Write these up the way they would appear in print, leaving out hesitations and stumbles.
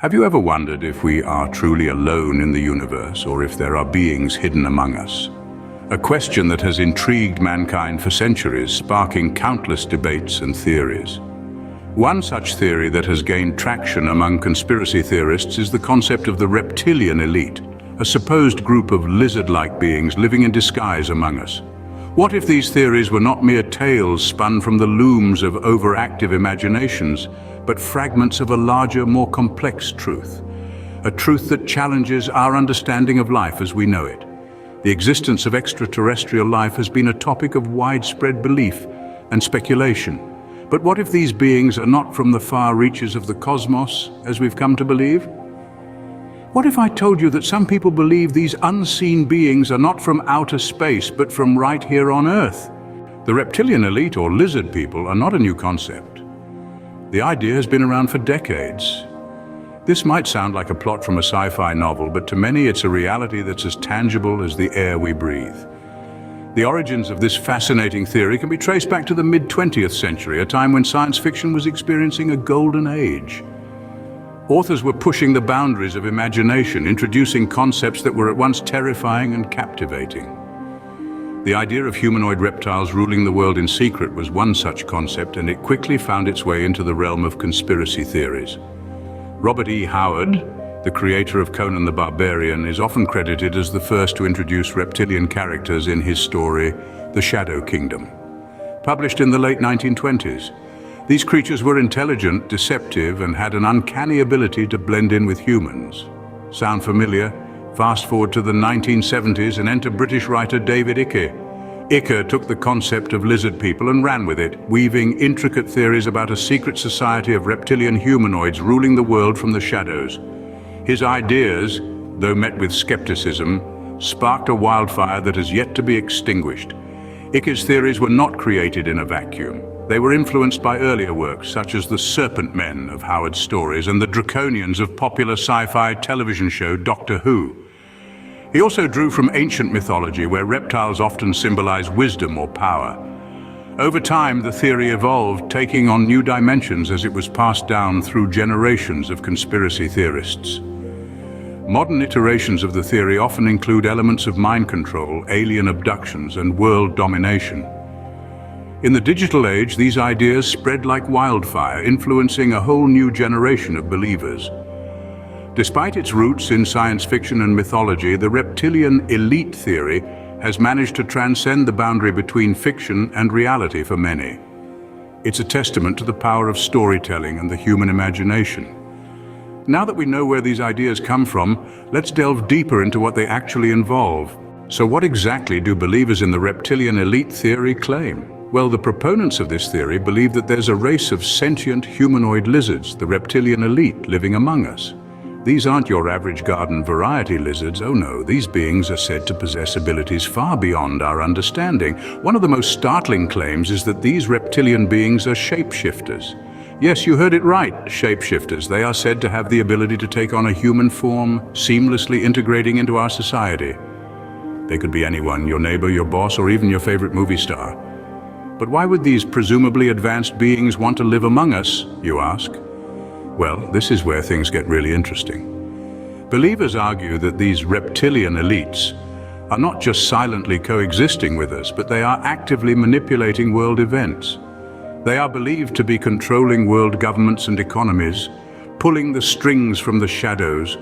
Have you ever wondered if we are truly alone in the universe or if there are beings hidden among us? A question that has intrigued mankind for centuries, sparking countless debates and theories. One such theory that has gained traction among conspiracy theorists is the concept of the Reptilian Elite, a supposed group of lizard-like beings living in disguise among us. What if these theories were not mere tales spun from the looms of overactive imaginations, but fragments of a larger, more complex truth? A truth that challenges our understanding of life as we know it. The existence of extraterrestrial life has been a topic of widespread belief and speculation. But what if these beings are not from the far reaches of the cosmos, as we've come to believe? What if I told you that some people believe these unseen beings are not from outer space, but from right here on Earth? The Reptilian Elite, or lizard people, are not a new concept. The idea has been around for decades. This might sound like a plot from a sci-fi novel, but to many it's a reality that's as tangible as the air we breathe. The origins of this fascinating theory can be traced back to the mid-20th century, a time when science fiction was experiencing a golden age. Authors were pushing the boundaries of imagination, introducing concepts that were at once terrifying and captivating. The idea of humanoid reptiles ruling the world in secret was one such concept, and it quickly found its way into the realm of conspiracy theories. Robert E. Howard, the creator of Conan the Barbarian, is often credited as the first to introduce reptilian characters in his story, The Shadow Kingdom. Published in the late 1920s, these creatures were intelligent, deceptive, and had an uncanny ability to blend in with humans. Sound familiar? Fast forward to the 1970s and enter British writer David Icke. Icke took the concept of lizard people and ran with it, weaving intricate theories about a secret society of reptilian humanoids ruling the world from the shadows. His ideas, though met with skepticism, sparked a wildfire that has yet to be extinguished. Icke's theories were not created in a vacuum. They were influenced by earlier works such as the Serpent Men of Howard's stories and the Draconians of popular sci-fi television show Doctor Who. He also drew from ancient mythology where reptiles often symbolize wisdom or power. Over time, the theory evolved, taking on new dimensions as it was passed down through generations of conspiracy theorists. Modern iterations of the theory often include elements of mind control, alien abductions, and world domination. In the digital age, these ideas spread like wildfire, influencing a whole new generation of believers. Despite its roots in science fiction and mythology, the Reptilian Elite theory has managed to transcend the boundary between fiction and reality for many. It's a testament to the power of storytelling and the human imagination. Now that we know where these ideas come from, let's delve deeper into what they actually involve. So what exactly do believers in the Reptilian Elite theory claim? Well, the proponents of this theory believe that there's a race of sentient humanoid lizards, the Reptilian Elite, living among us. These aren't your average garden variety lizards. Oh no, these beings are said to possess abilities far beyond our understanding. One of the most startling claims is that these reptilian beings are shapeshifters. Yes, you heard it right, shapeshifters. They are said to have the ability to take on a human form, seamlessly integrating into our society. They could be anyone, your neighbor, your boss, or even your favorite movie star. But why would these presumably advanced beings want to live among us, you ask? Well, this is where things get really interesting. Believers argue that these reptilian elites are not just silently coexisting with us, but they are actively manipulating world events. They are believed to be controlling world governments and economies, pulling the strings from the shadows,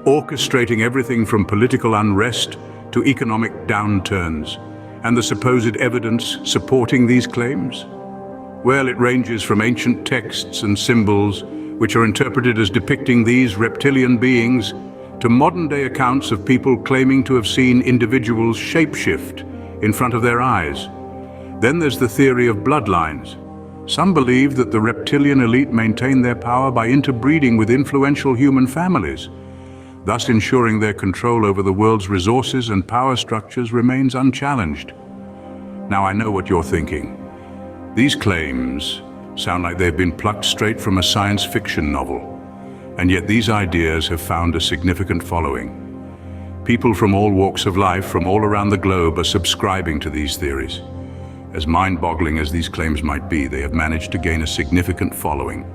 orchestrating everything from political unrest to economic downturns. And the supposed evidence supporting these claims? Well, it ranges from ancient texts and symbols, which are interpreted as depicting these reptilian beings, to modern-day accounts of people claiming to have seen individuals shapeshift in front of their eyes. Then there's the theory of bloodlines. Some believe that the Reptilian Elite maintain their power by interbreeding with influential human families, thus ensuring their control over the world's resources and power structures remains unchallenged. Now I know what you're thinking. These claims sound like they've been plucked straight from a science fiction novel, and yet these ideas have found a significant following. People from all walks of life from all around the globe are subscribing to these theories. As mind-boggling as these claims might be, they have managed to gain a significant following.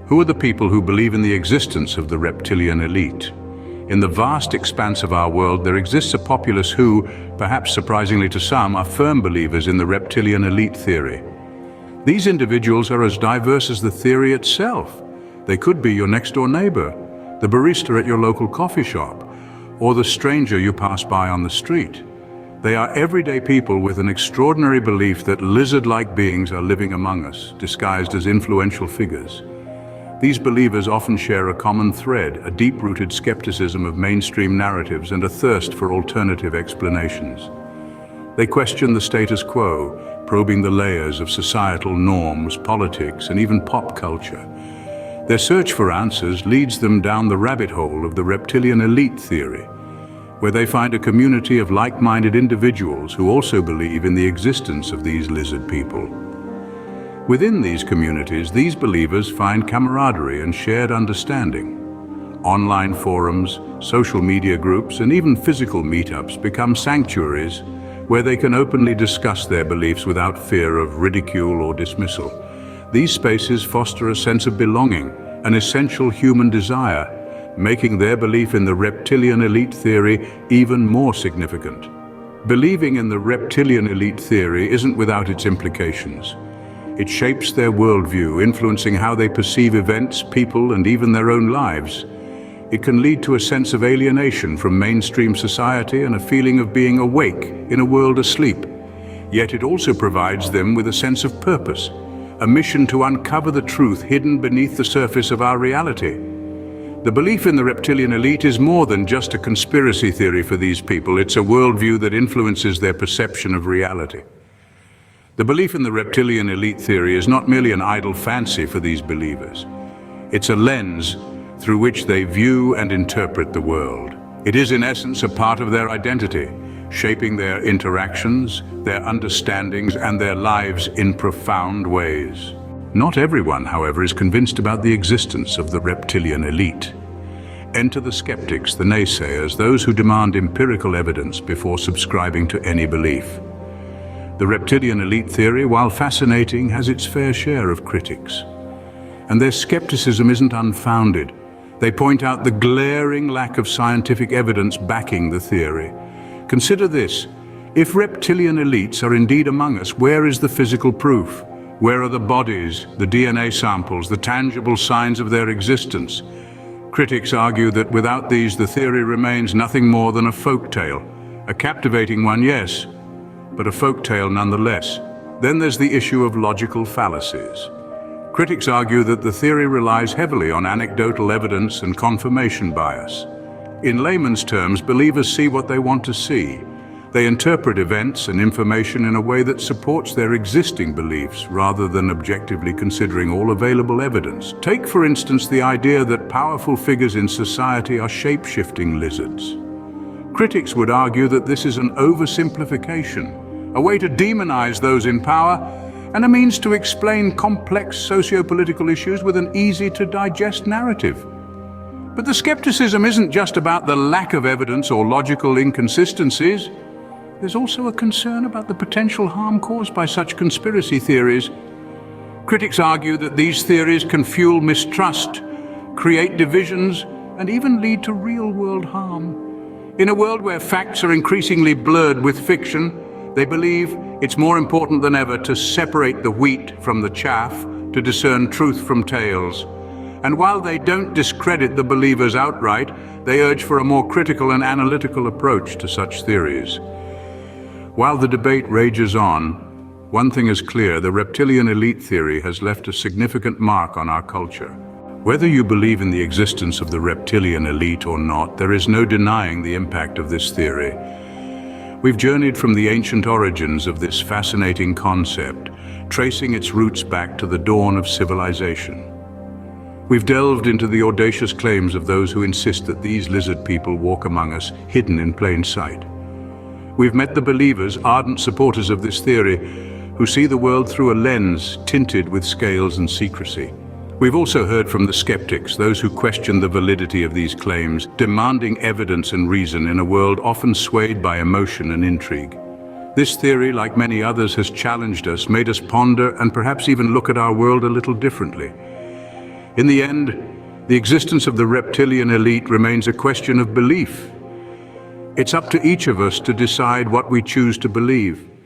Who are the people who believe in the existence of the reptilian elite? In the vast expanse of our world, there exists a populace who, perhaps surprisingly to some, are firm believers in the reptilian elite theory. These individuals are as diverse as the theory itself. They could be your next-door neighbor, the barista at your local coffee shop, or the stranger you pass by on the street. They are everyday people with an extraordinary belief that lizard-like beings are living among us, disguised as influential figures. These believers often share a common thread, a deep-rooted skepticism of mainstream narratives and a thirst for alternative explanations. They question the status quo, probing the layers of societal norms, politics, and even pop culture. Their search for answers leads them down the rabbit hole of the reptilian elite theory, where they find a community of like-minded individuals who also believe in the existence of these lizard people. Within these communities, these believers find camaraderie and shared understanding. Online forums, social media groups, and even physical meetups become sanctuaries where they can openly discuss their beliefs without fear of ridicule or dismissal. These spaces foster a sense of belonging, an essential human desire, making their belief in the reptilian elite theory even more significant. Believing in the reptilian elite theory isn't without its implications. It shapes their worldview, influencing how they perceive events, people, and even their own lives. It can lead to a sense of alienation from mainstream society and a feeling of being awake in a world asleep. Yet it also provides them with a sense of purpose, a mission to uncover the truth hidden beneath the surface of our reality. The belief in the reptilian elite is more than just a conspiracy theory for these people. It's a worldview that influences their perception of reality. The belief in the reptilian elite theory is not merely an idle fancy for these believers. It's a lens through which they view and interpret the world. It is in essence a part of their identity, shaping their interactions, their understandings, and their lives in profound ways. Not everyone, however, is convinced about the existence of the reptilian elite. Enter the skeptics, the naysayers, those who demand empirical evidence before subscribing to any belief. The reptilian elite theory, while fascinating, has its fair share of critics. And their skepticism isn't unfounded. They point out the glaring lack of scientific evidence backing the theory. Consider this: if reptilian elites are indeed among us, where is the physical proof? Where are the bodies, the DNA samples, the tangible signs of their existence? Critics argue that without these, the theory remains nothing more than a folk tale. A captivating one, yes, but a folk tale nonetheless. Then there's the issue of logical fallacies. Critics argue that the theory relies heavily on anecdotal evidence and confirmation bias. In layman's terms, believers see what they want to see. They interpret events and information in a way that supports their existing beliefs rather than objectively considering all available evidence. Take, for instance, the idea that powerful figures in society are shape-shifting lizards. Critics would argue that this is an oversimplification, a way to demonize those in power, and a means to explain complex socio-political issues with an easy-to-digest narrative. But the skepticism isn't just about the lack of evidence or logical inconsistencies. There's also a concern about the potential harm caused by such conspiracy theories. Critics argue that these theories can fuel mistrust, create divisions, and even lead to real-world harm. In a world where facts are increasingly blurred with fiction, they believe it's more important than ever to separate the wheat from the chaff, to discern truth from tales. And while they don't discredit the believers outright, they urge for a more critical and analytical approach to such theories. While the debate rages on, one thing is clear: the reptilian elite theory has left a significant mark on our culture. Whether you believe in the existence of the reptilian elite or not, there is no denying the impact of this theory. We've journeyed from the ancient origins of this fascinating concept, tracing its roots back to the dawn of civilization. We've delved into the audacious claims of those who insist that these lizard people walk among us, hidden in plain sight. We've met the believers, ardent supporters of this theory, who see the world through a lens tinted with scales and secrecy. We've also heard from the skeptics, those who question the validity of these claims, demanding evidence and reason in a world often swayed by emotion and intrigue. This theory, like many others, has challenged us, made us ponder, and perhaps even look at our world a little differently. In the end, the existence of the reptilian elite remains a question of belief. It's up to each of us to decide what we choose to believe.